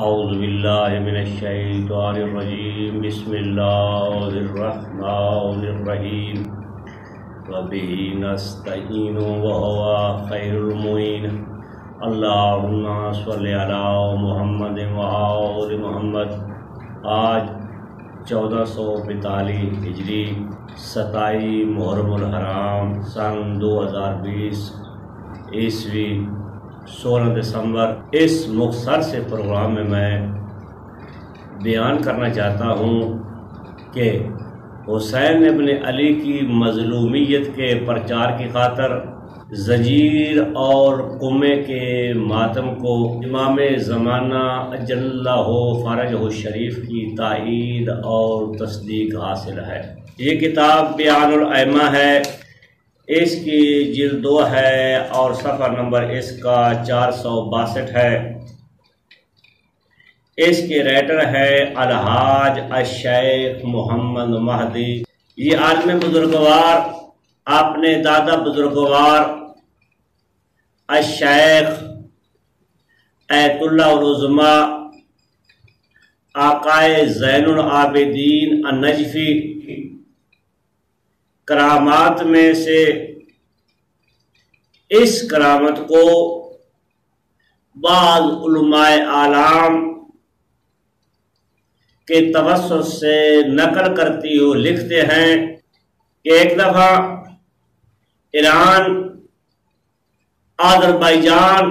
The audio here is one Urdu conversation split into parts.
اعوذ باللہ من الشیطان الرجیم بسم اللہ الرحمن الرحیم وبہ نستعین وہو خیر المعین اللہم صلی علی محمد وآل محمد۔ آج 1442 ہجری 27 محرم الحرام سن 2020 عیسوی 16 دسمبر۔ اس مختصر سے پروگرام میں بیان کرنا چاہتا ہوں کہ حسین ابن علی کی مظلومیت کے پرچار کی خاطر زنجیر اور قمے کے ماتم کو امام زمانہ اجل اللہ فرجہ الشریف کی تائید اور تصدیق حاصل ہے۔ یہ کتاب بیان الائمہ ہے، اس کی جلد 2 ہے اور صفحہ نمبر اس کا 462 ہے۔ اس کے رائٹر ہے الحاج الشیخ محمد مہدی۔ یہ عالم بزرگوار اپنے دادا بزرگوار الشیخ ایت اللہ العظمی آقائے زین العابدین النجفی کرامات میں سے اس کرامت کو بعض علماء اعلام کے توسط سے نقل کرتی ہوئے لکھتے ہیں کہ ایک دفعہ ایران، آذربائیجان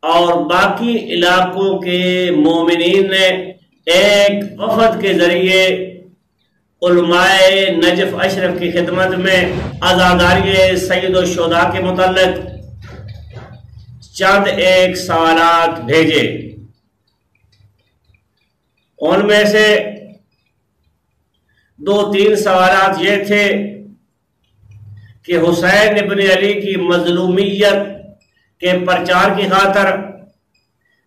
اور باقی علاقوں کے مومنین نے ایک وفد کے ذریعے علماء نجف اشرف کی خدمت میں عزاداری سید الشہداء کے متعلق چند ایک سوالات بھیجے۔ ان میں سے 2-3 سوالات یہ تھے کہ حسین ابن علی کی مظلومیت کے پرچار کی خاطر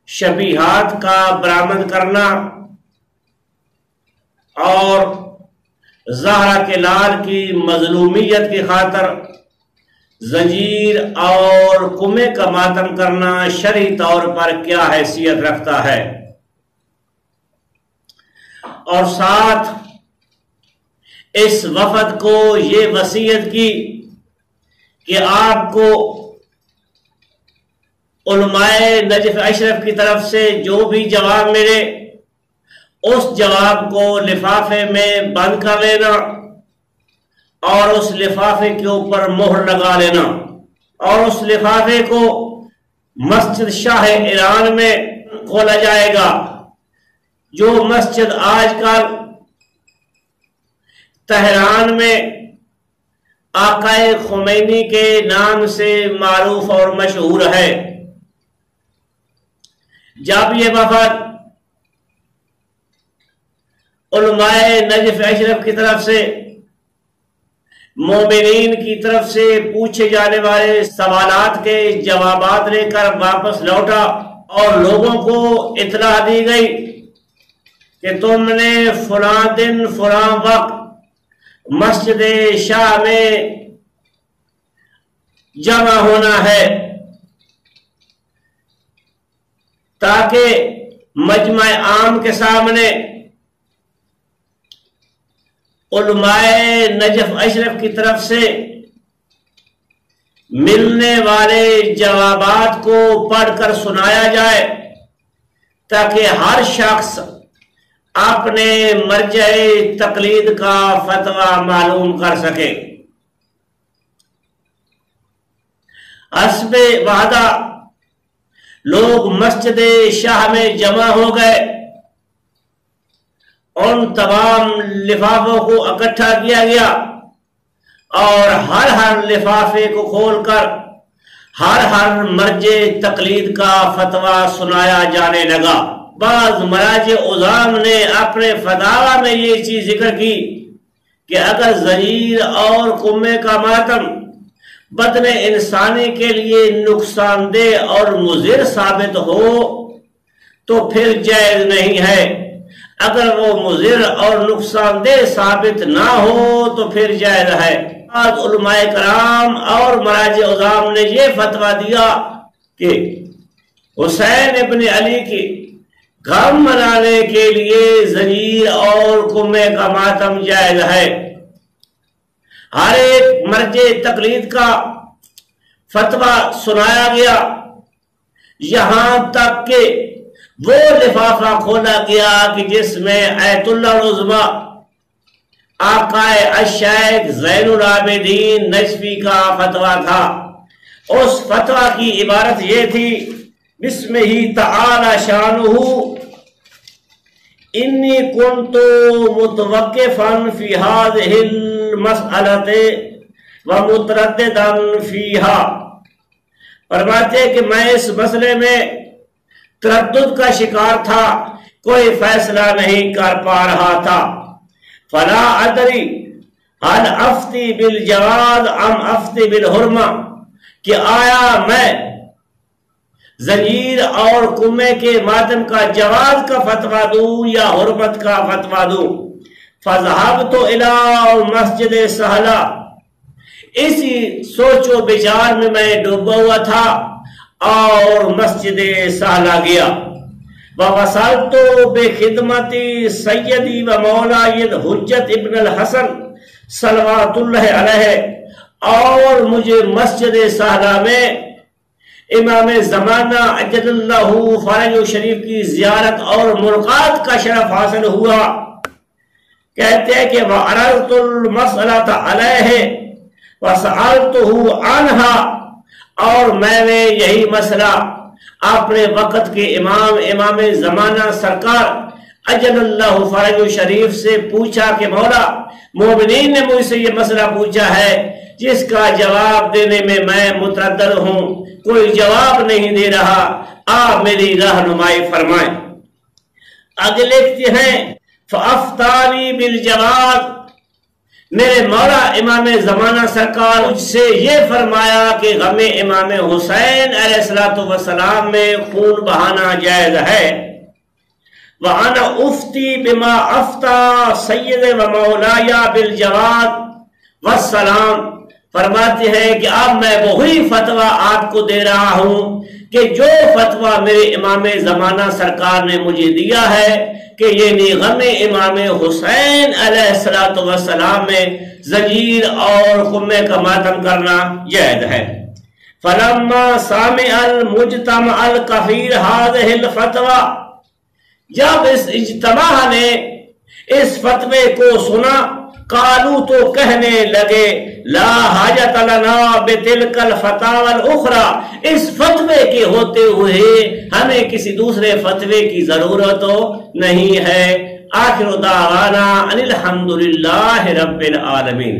شبیہات کا برآمد کرنا اور زہرا کے لال کی مظلومیت کی خاطر زنجیر اور قمے کا ماتم کرنا شرعی طور پر کیا حیثیت رکھتا ہے، اور ساتھ اس وفد کو یہ وصیت کی کہ آپ کو علماء نجف اشرف کی طرف سے جو بھی جواب ملے اس جواب کو لفافے میں بند کر لینا اور اس لفافے کے اوپر مہر لگا لینا، اور اس لفافے کو مسجد شاہ ایران میں کھولا جائے گا، جو مسجد آج کل تہران میں آقائے خمینی کے نام سے معروف اور مشہور ہے۔ جب یہ وفد علماء نجف اشرف کی طرف سے مومنین کی طرف سے پوچھے جانے والے سوالات کے جوابات لے کر واپس لوٹا اور لوگوں کو اطلاع دی گئی کہ تم نے فلاں دن فلاں وقت مسجد شاہ میں جمع ہونا ہے، تاکہ مجمع عام کے سامنے علماء نجف اشرف کی طرف سے ملنے والے جوابات کو پڑھ کر سنایا جائے، تاکہ ہر شخص اپنے مرجع تقلید کا فتویٰ معلوم کر سکے۔ حسب وعدہ لوگ مسجد شاہ میں جمع ہو گئے، ان تمام لفافوں کو اکٹھا کیا گیا اور ہر لفافے کو کھول کر ہر مرجع تقلید کا فتویٰ سنایا جانے لگا۔ بعض مراجع عظام نے اپنے فتاوی میں یہ چیز ذکر کی کہ اگر زنجیر اور قمے کا ماتم بدن انسانی کے لیے نقصان دہ اور مضر ثابت ہو تو پھر جائز نہیں ہے، اگر وہ مضر اور نقصان دہ ثابت نہ ہو تو پھر جائز ہے۔ بعض علماء کرام اور مراجع عظام نے یہ فتویٰ دیا کہ حسین ابن علی کی غم منانے کے لیے زنجیر اور کمے کا ماتم جائز ہے۔ ہر ایک مرجع تقلید کا فتویٰ سنایا گیا، یہاں تک کہ وہ لفافہ کھولا گیا کہ جس میں ایت اللہ العظمیٰ آقائے الشیخ زین العابدین نجفی کا فتویٰ تھا۔ اس فتویٰ کی عبارت یہ تھی: بسم ہی تعالی شانہ انی کنت متوقفا فی ہذہ المسئلۃ ومترددا فیہا۔ فرماتے کہ میں اس مسئلے میں تردد کا شکار تھا، کوئی فیصلہ نہیں کر پا رہا تھا۔ فلا ادری هل افتی بالجواز ام افتی بالحرمہ، کہ آیا میں زنجیر اور کمے کے ماتم کا جواز کا فتویٰ دوں یا حرمت کا فتویٰ دوں؟ فذهبت الى مسجد سہلہ، اسی سوچ و بچار میں میں ڈوبا ہوا تھا اور مسجد سہلہ گیا۔ ووصلت بخدمت سیدی و مولائی الحجت ابن الحسن صلوات اللہ علیہ، اور مجھے مسجد سہلہ میں امام زمانہ اجل اللہ فرج شریف کی زیارت اور ملاقات کا شرف حاصل ہوا۔ کہتے ہیں کہ وعرضت المسئلۃ علیہ وسألتہ عنہا، اور میں نے یہی مسئلہ اپنے وقت کے امام زمانہ سرکار اجل اللہ فرج شریف سے پوچھا کہ مولا مومنین نے مجھ سے یہ مسئلہ پوچھا ہے جس کا جواب دینے میں متردد ہوں، کوئی جواب نہیں دے رہا، آپ میری رہنمائی فرمائیں۔ آگے لکھتے ہیں فافتانی بالجواز، میرے مولا امام زمانہ سرکار مجھ سے یہ فرمایا کہ غم امام حسین علیہ السلام میں خون بہانا جائز ہے۔ وَأَنَا أُفْتِي بِمَا أَفْتَى سَيِّدِ وَمَوْلَايَ بِالْجَوَازِ وَالسَّلَامِ، فرماتے ہیں کہ اب میں وہی فتویٰ آپ کو دے رہا ہوں کہ جو فتویٰ میرے امام زمانہ سرکار نے مجھے دیا ہے کہ یہ غم امام حسین علیہ السلام میں زنجیر اور خمے کا ماتم کرنا جائز ہے۔ فَلَمَّا سَامِعَ الْمُجْتَمَعَ الْكَثِيرُ هَذِهِ الْفَتْوَى، جب اس اجتماع نے اس فتوے کو سنا، قالو تو کہنے لگے لا حاجت لنا بتلک الفتاوی الاخرى، اس فتوے کے ہوتے ہوئے ہمیں کسی دوسرے فتوے کی ضرورت نہیں ہے۔ آخر دعوانا ان الحمدللہ رب العالمین۔